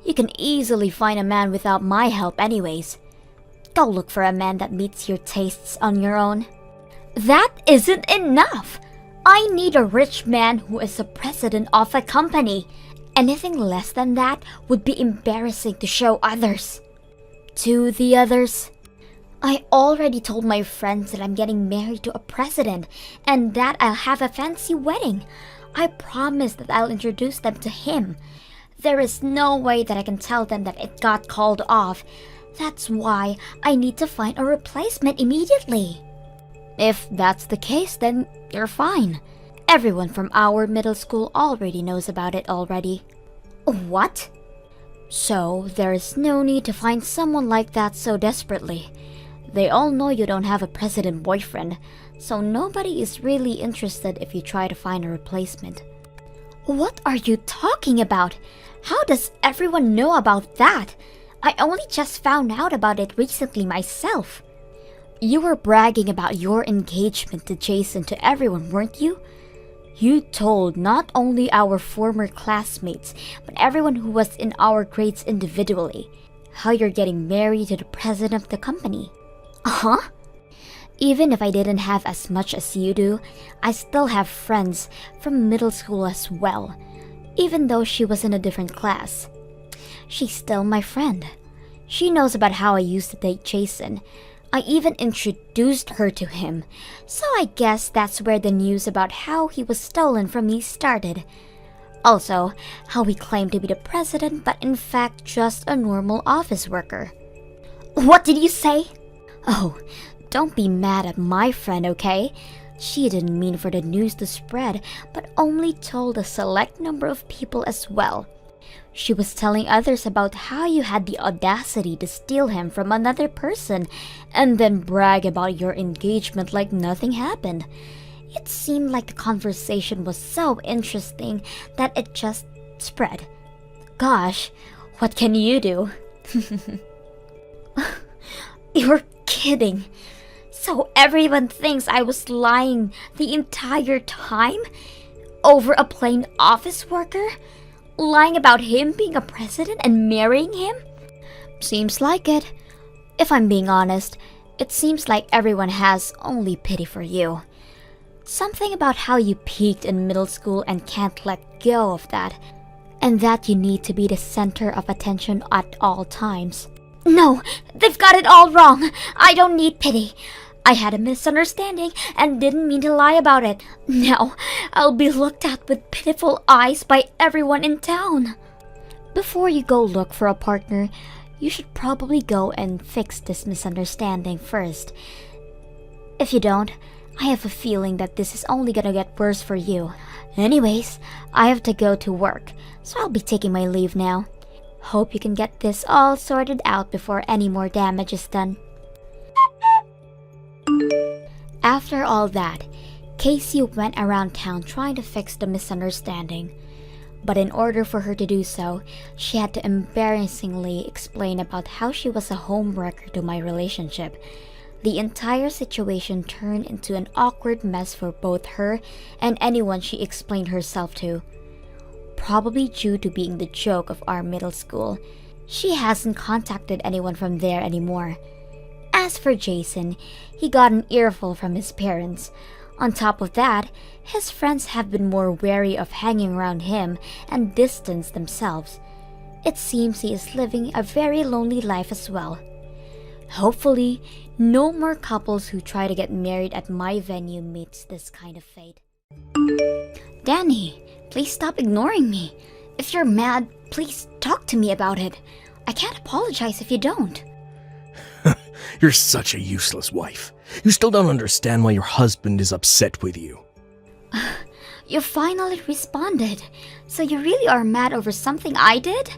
you can easily find a man without my help anyways. Go look for a man that meets your tastes on your own. That isn't enough! I need a rich man who is the president of a company. Anything less than that would be embarrassing to show others. To the others? I already told my friends that I'm getting married to a president and that I'll have a fancy wedding. I promise that I'll introduce them to him. There is no way that I can tell them that it got called off. That's why I need to find a replacement immediately. If that's the case, then you're fine. Everyone from our middle school already knows about it already. What? So, there is no need to find someone like that so desperately. They all know you don't have a president boyfriend, so nobody is really interested if you try to find a replacement. What are you talking about? How does everyone know about that? I only just found out about it recently myself. You were bragging about your engagement to Jason to everyone, weren't you? You told not only our former classmates, but everyone who was in our grades individually, how you're getting married to the president of the company. Uh-huh. Even if I didn't have as much as you do, I still have friends from middle school as well, even though she was in a different class. She's still my friend. She knows about how I used to date Jason. I even introduced her to him, so I guess that's where the news about how he was stolen from me started. Also, how he claimed to be the president but in fact just a normal office worker. What did you say? Oh, don't be mad at my friend, okay? She didn't mean for the news to spread, but only told a select number of people as well. She was telling others about how you had the audacity to steal him from another person and then brag about your engagement like nothing happened. It seemed like the conversation was so interesting that it just spread. Gosh, what can you do? You're kidding. So everyone thinks I was lying the entire time? Over a plain office worker? Lying about him being a president and marrying him? Seems like it. If I'm being honest, it seems like everyone has only pity for you. Something about how you peaked in middle school and can't let go of that, and that you need to be the center of attention at all times. No, they've got it all wrong. I don't need pity. I had a misunderstanding and didn't mean to lie about it. Now, I'll be looked at with pitiful eyes by everyone in town. Before you go look for a partner, you should probably go and fix this misunderstanding first. If you don't, I have a feeling that this is only gonna get worse for you. Anyways, I have to go to work, so I'll be taking my leave now. Hope you can get this all sorted out before any more damage is done. After all that, Casey went around town trying to fix the misunderstanding. But in order for her to do so, she had to embarrassingly explain about how she was a homewrecker to my relationship. The entire situation turned into an awkward mess for both her and anyone she explained herself to. Probably due to being the joke of our middle school, she hasn't contacted anyone from there anymore. As for Jason, he got an earful from his parents. On top of that, his friends have been more wary of hanging around him and distanced themselves. It seems he is living a very lonely life as well. Hopefully, no more couples who try to get married at my venue meets this kind of fate. Danny, please stop ignoring me. If you're mad, please talk to me about it. I can't apologize if you don't. You're such a useless wife. You still don't understand why your husband is upset with you. You finally responded. So you really are mad over something I did?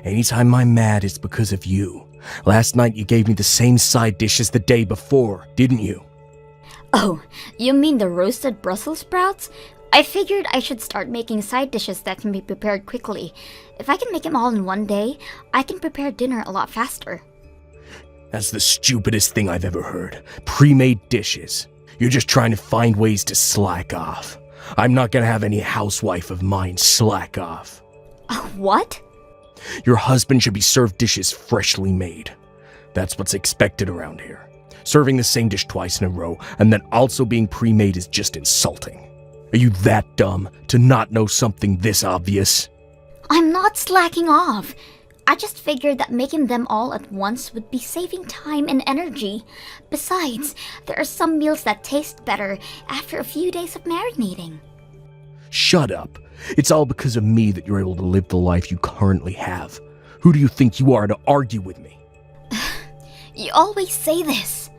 Anytime I'm mad, it's because of you. Last night you gave me the same side dish as the day before, didn't you? Oh, you mean the roasted Brussels sprouts? I figured I should start making side dishes that can be prepared quickly. If I can make them all in one day, I can prepare dinner a lot faster. That's the stupidest thing I've ever heard. Pre-made dishes. You're just trying to find ways to slack off. I'm not gonna have any housewife of mine slack off. What? Your husband should be served dishes freshly made. That's what's expected around here. Serving the same dish twice in a row and then also being pre-made is just insulting. Are you that dumb to not know something this obvious? I'm not slacking off. I just figured that making them all at once would be saving time and energy. Besides, there are some meals that taste better after a few days of marinating. Shut up. It's all because of me that you're able to live the life you currently have. Who do you think you are to argue with me? You always say this.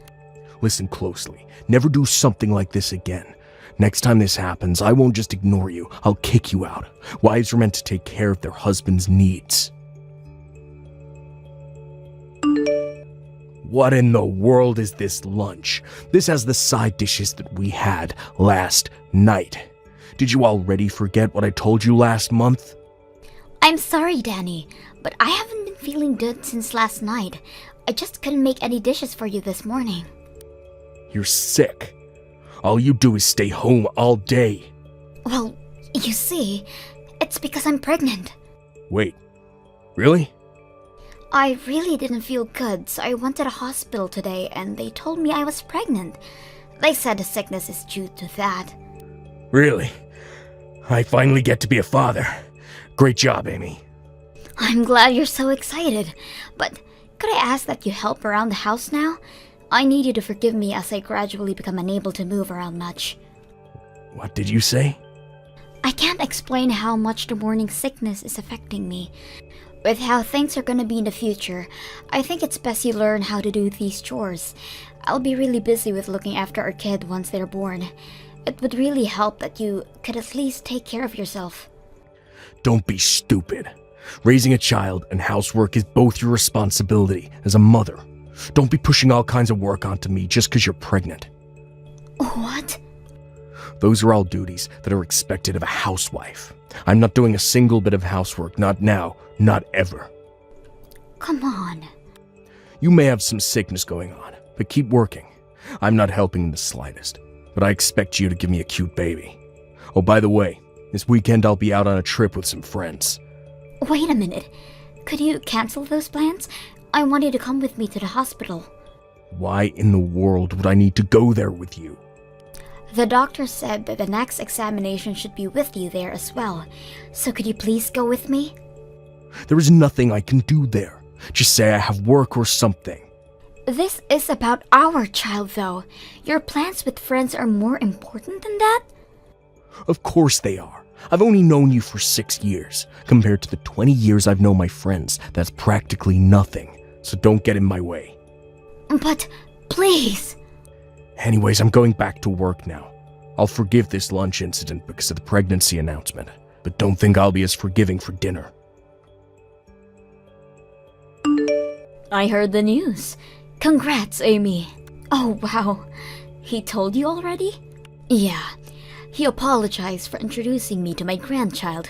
Listen closely. Never do something like this again. Next time this happens, I won't just ignore you. I'll kick you out. Wives are meant to take care of their husband's needs. What in the world is this lunch? This has the side dishes that we had last night. Did you already forget what I told you last month? I'm sorry, Danny, but I haven't been feeling good since last night. I just couldn't make any dishes for you this morning. You're sick. All you do is stay home all day. Well, you see, it's because I'm pregnant. Wait, really? I really didn't feel good, so I went to the hospital today and they told me I was pregnant. They said the sickness is due to that. Really? I finally get to be a father. Great job, Amy. I'm glad you're so excited, but could I ask that you help around the house now? I need you to forgive me as I gradually become unable to move around much. What did you say? I can't explain how much the morning sickness is affecting me. With how things are gonna be in the future, I think it's best you learn how to do these chores. I'll be really busy with looking after our kid once they're born. It would really help that you could at least take care of yourself. Don't be stupid. Raising a child and housework is both your responsibility as a mother. Don't be pushing all kinds of work onto me just because you're pregnant. What? Those are all duties that are expected of a housewife. I'm not doing a single bit of housework, not now, not ever. Come on. You may have some sickness going on, but keep working. I'm not helping in the slightest, but I expect you to give me a cute baby. Oh, by the way, this weekend I'll be out on a trip with some friends. Wait a minute. Could you cancel those plans? I want you to come with me to the hospital. Why in the world would I need to go there with you? The doctor said that the next examination should be with you there as well. So could you please go with me? There is nothing I can do there. Just say I have work or something. This is about our child, though. Your plans with friends are more important than that? Of course they are. I've only known you for 6 years. Compared to the 20 years I've known my friends, that's practically nothing. So don't get in my way. But, please. Anyways, I'm going back to work now. I'll forgive this lunch incident because of the pregnancy announcement, but don't think I'll be as forgiving for dinner. I heard the news. Congrats, Amy. Oh, wow. He told you already? Yeah. He apologized for introducing me to my grandchild.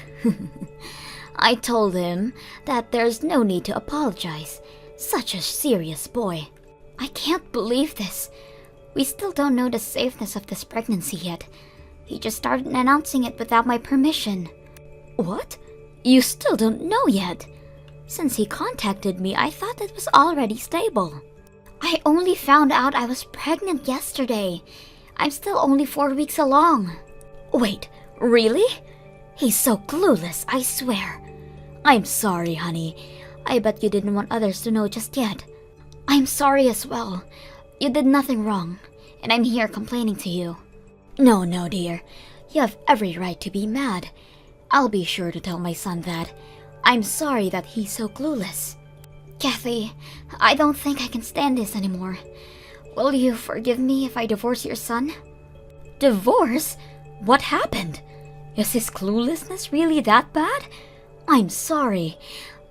I told him that there's no need to apologize. Such a serious boy. I can't believe this. We still don't know the safeness of this pregnancy yet. He just started announcing it without my permission. What? You still don't know yet? Since he contacted me, I thought it was already stable. I only found out I was pregnant yesterday. I'm still only 4 weeks along. Wait, really? He's so clueless, I swear. I'm sorry, honey. I bet you didn't want others to know just yet. I'm sorry as well. You did nothing wrong, and I'm here complaining to you. No, dear. You have every right to be mad. I'll be sure to tell my son that. I'm sorry that he's so clueless. Kathy, I don't think I can stand this anymore. Will you forgive me if I divorce your son? Divorce? What happened? Is his cluelessness really that bad? I'm sorry.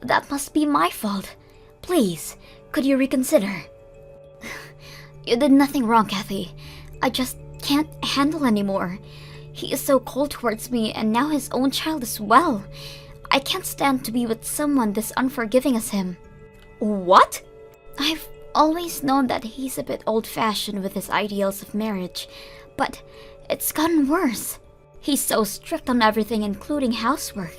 That must be my fault. Please, could you reconsider? You did nothing wrong, Kathy. I just can't handle anymore. He is so cold towards me, and now his own child as well. I can't stand to be with someone this unforgiving as him. What? I've always known that he's a bit old-fashioned with his ideals of marriage, but it's gotten worse. He's so strict on everything, including housework,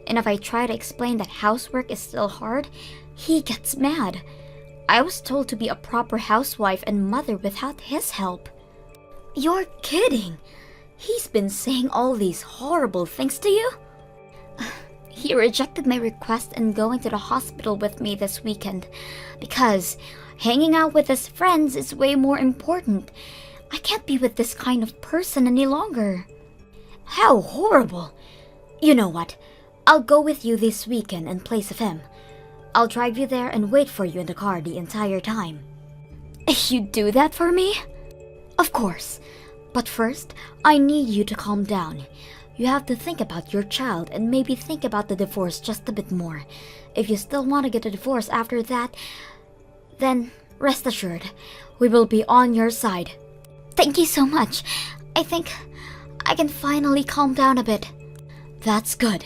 and if I try to explain that housework is still hard, he gets mad. I was told to be a proper housewife and mother without his help. You're kidding! He's been saying all these horrible things to you? He rejected my request and going to the hospital with me this weekend because hanging out with his friends is way more important. I can't be with this kind of person any longer. How horrible! You know what? I'll go with you this weekend in place of him. I'll drive you there and wait for you in the car the entire time. You'd do that for me? Of course. But first, I need you to calm down. You have to think about your child and maybe think about the divorce just a bit more. If you still want to get a divorce after that, then rest assured, we will be on your side. Thank you so much. I think I can finally calm down a bit. That's good.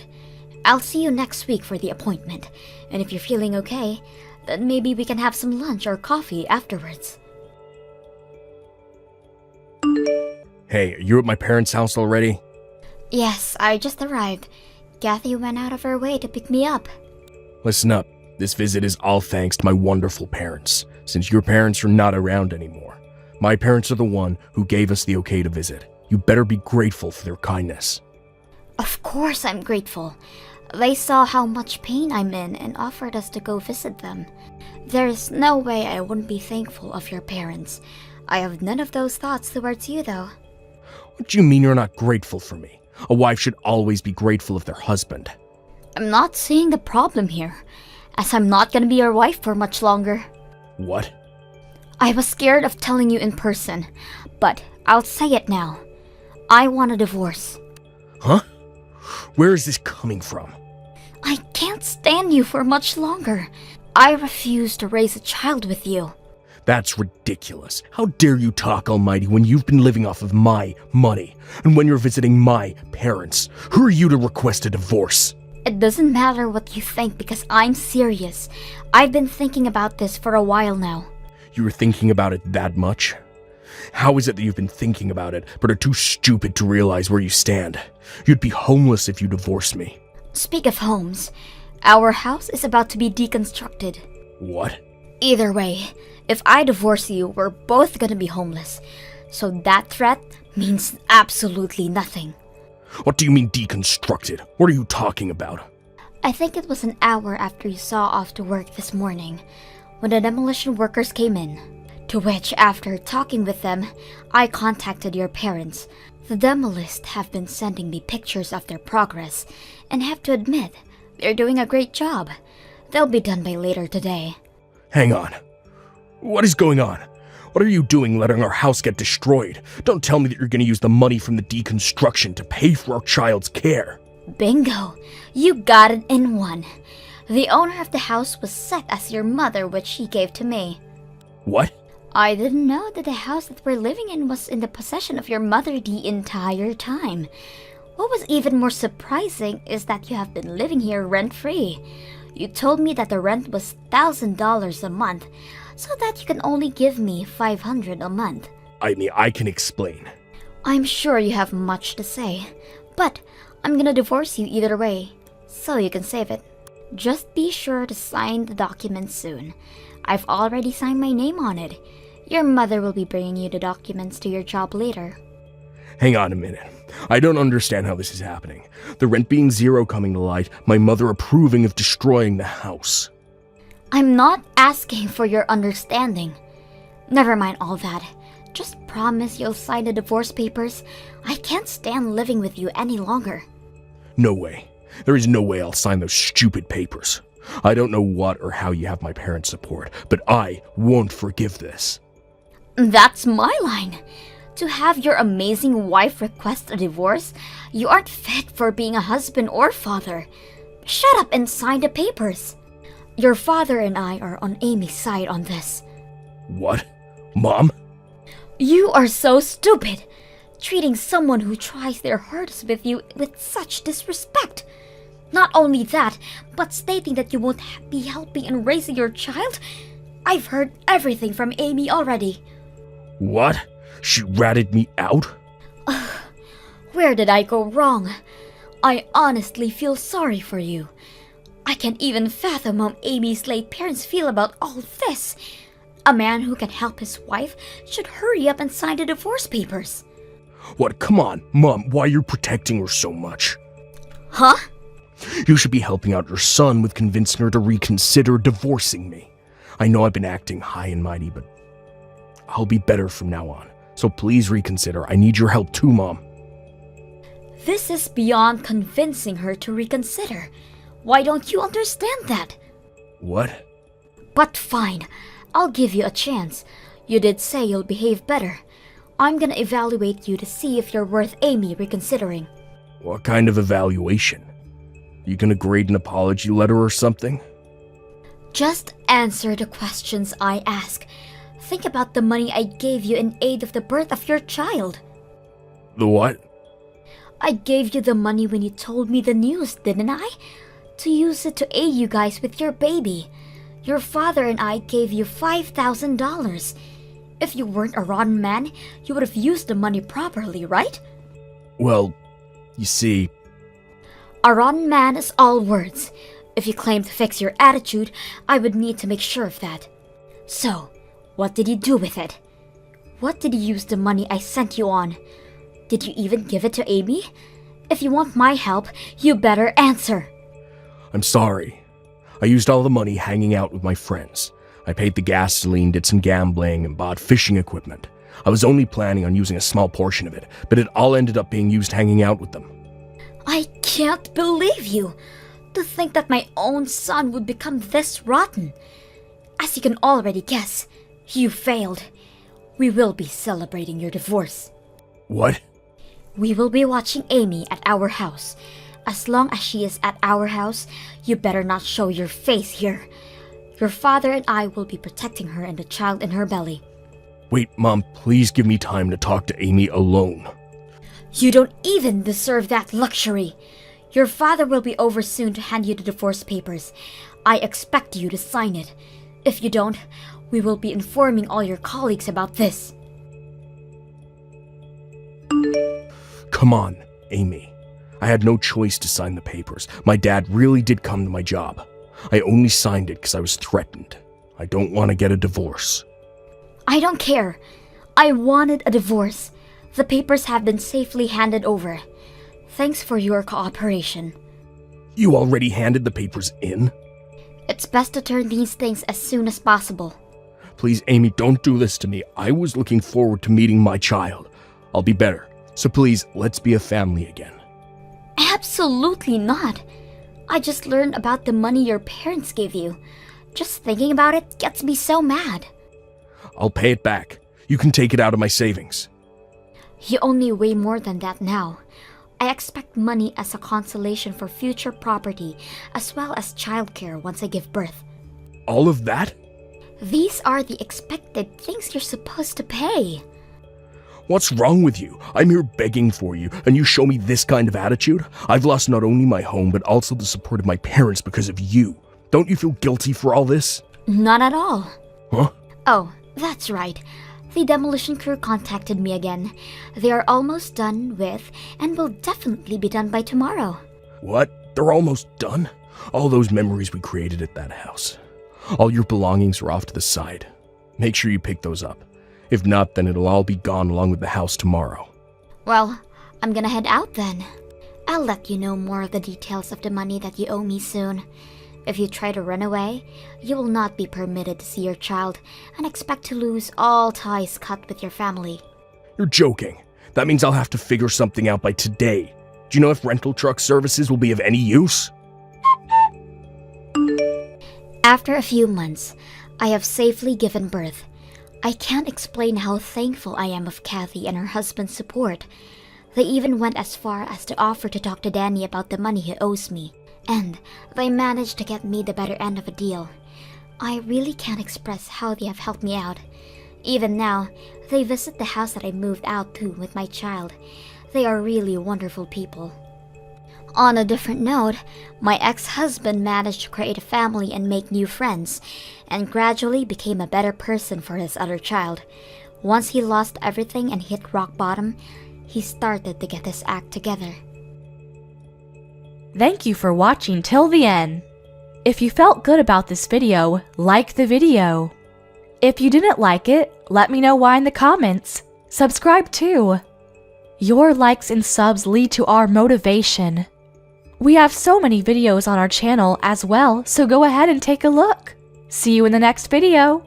I'll see you next week for the appointment. And if you're feeling okay, then maybe we can have some lunch or coffee afterwards. Hey, are you at my parents' house already? Yes, I just arrived. Kathy went out of her way to pick me up. Listen up. This visit is all thanks to my wonderful parents, since your parents are not around anymore. My parents are the one who gave us the okay to visit. You better be grateful for their kindness. Of course I'm grateful. They saw how much pain I'm in and offered us to go visit them. There is no way I wouldn't be thankful of your parents. I have none of those thoughts towards you, though. What do you mean you're not grateful for me? A wife should always be grateful of their husband. I'm not seeing the problem here, as I'm not gonna be your wife for much longer. What? I was scared of telling you in person, but I'll say it now. I want a divorce. Huh? Where is this coming from? I can't stand you for much longer. I refuse to raise a child with you. That's ridiculous. How dare you talk, Almighty, when you've been living off of my money, and when you're visiting my parents? Who are you to request a divorce? It doesn't matter what you think because I'm serious. I've been thinking about this for a while now. You were thinking about it that much? How is it that you've been thinking about it, but are too stupid to realize where you stand? You'd be homeless if you divorced me. Speak of homes, our house is about to be deconstructed. What? Either way, if I divorce you, we're both gonna be homeless. So that threat means absolutely nothing. What do you mean deconstructed? What are you talking about? I think it was an hour after you saw off to work this morning, when the demolition workers came in. To which, after talking with them, I contacted your parents. The demolists have been sending me pictures of their progress, and have to admit, they're doing a great job. They'll be done by later today. Hang on. What is going on? What are you doing letting our house get destroyed? Don't tell me that you're going to use the money from the deconstruction to pay for our child's care. Bingo! You got it in one. The owner of the house was set as your mother, which she gave to me. What? I didn't know that the house that we're living in was in the possession of your mother the entire time. What was even more surprising is that you have been living here rent-free. You told me that the rent was $1,000 a month, so that you can only give me $500 a month. I mean, I can explain. I'm sure you have much to say, but I'm gonna divorce you either way, so you can save it. Just be sure to sign the document soon. I've already signed my name on it. Your mother will be bringing you the documents to your job later. Hang on a minute. I don't understand how this is happening. The rent being zero coming to light, my mother approving of destroying the house. I'm not asking for your understanding. Never mind all that. Just promise you'll sign the divorce papers. I can't stand living with you any longer. No way. There is no way I'll sign those stupid papers. I don't know what or how you have my parents' support, but I won't forgive this. That's my line. To have your amazing wife request a divorce, you aren't fit for being a husband or father. Shut up and sign the papers. Your father and I are on Amy's side on this. What? Mom? You are so stupid, treating someone who tries their hardest with you with such disrespect. Not only that, but stating that you won't be helping in raising your child. I've heard everything from Amy already. What? She ratted me out? Where did I go wrong? I honestly feel sorry for you. I can't even fathom how Amy's late parents feel about all this. A man who can help his wife should hurry up and sign the divorce papers. What? Come on, Mom, why are you protecting her so much? Huh? You should be helping out your son with convincing her to reconsider divorcing me. I know I've been acting high and mighty, but I'll be better from now on. So please reconsider. I need your help too, Mom. This is beyond convincing her to reconsider. Why don't you understand that? What? But fine, I'll give you a chance. You did say you'll behave better. I'm gonna evaluate you to see if you're worth Amy reconsidering. What kind of evaluation? You gonna grade an apology letter or something? Just answer the questions I ask. Think about the money I gave you in aid of the birth of your child. The what? I gave you the money when you told me the news, didn't I? To use it to aid you guys with your baby. Your father and I gave you $5,000. If you weren't a rotten man, you would have used the money properly, right? Well, you see... A rotten man is all words. If you claim to fix your attitude, I would need to make sure of that. So, what did you do with it? What did you use the money I sent you on? Did you even give it to Amy? If you want my help, you better answer. I'm sorry. I used all the money hanging out with my friends. I paid the gasoline, did some gambling, and bought fishing equipment. I was only planning on using a small portion of it, but it all ended up being used hanging out with them. I can't believe you! To think that my own son would become this rotten. As you can already guess, you failed. We will be celebrating your divorce. What? We will be watching Amy at our house. As long as she is at our house, you better not show your face here. Your father and I will be protecting her and the child in her belly. Wait, Mom, please give me time to talk to Amy alone. You don't even deserve that luxury. Your father will be over soon to hand you the divorce papers. I expect you to sign it. If you don't, We will be informing all your colleagues about this. Come on, Amy. I had no choice to sign the papers. My dad really did come to my job. I only signed it because I was threatened. I don't want to get a divorce. I don't care. I wanted a divorce. The papers have been safely handed over. Thanks for your cooperation. You already handed the papers in? It's best to turn these things as soon as possible. Please, Amy, don't do this to me. I was looking forward to meeting my child. I'll be better. So please, let's be a family again. Absolutely not. I just learned about the money your parents gave you. Just thinking about it gets me so mad. I'll pay it back. You can take it out of my savings. You owe me way more than that now. I expect money as a consolation for future property, as well as childcare once I give birth. All of that? These are the expected things you're supposed to pay. What's wrong with you? I'm here begging for you, and you show me this kind of attitude? I've lost not only my home, but also the support of my parents because of you. Don't you feel guilty for all this? Not at all. Huh? Oh, that's right. The demolition crew contacted me again. They are almost done with, and will definitely be done by tomorrow. What? They're almost done? All those memories we created at that house. All your belongings are off to the side. Make sure you pick those up. If not, then it'll all be gone along with the house tomorrow. Well, I'm gonna head out then. I'll let you know more of the details of the money that you owe me soon. If you try to run away, you will not be permitted to see your child and expect to lose all ties cut with your family. You're joking. That means I'll have to figure something out by today. Do you know if rental truck services will be of any use? After a few months, I have safely given birth. I can't explain how thankful I am of Kathy and her husband's support. They even went as far as to offer to talk to Danny about the money he owes me. And they managed to get me the better end of a deal. I really can't express how they have helped me out. Even now, they visit the house that I moved out to with my child. They are really wonderful people. On a different note, my ex-husband managed to create a family and make new friends, and gradually became a better person for his other child. Once he lost everything and hit rock bottom, he started to get his act together. Thank you for watching till the end. If you felt good about this video, like the video. If you didn't like it, let me know why in the comments. Subscribe too. Your likes and subs lead to our motivation. We have so many videos on our channel as well, so go ahead and take a look. See you in the next video.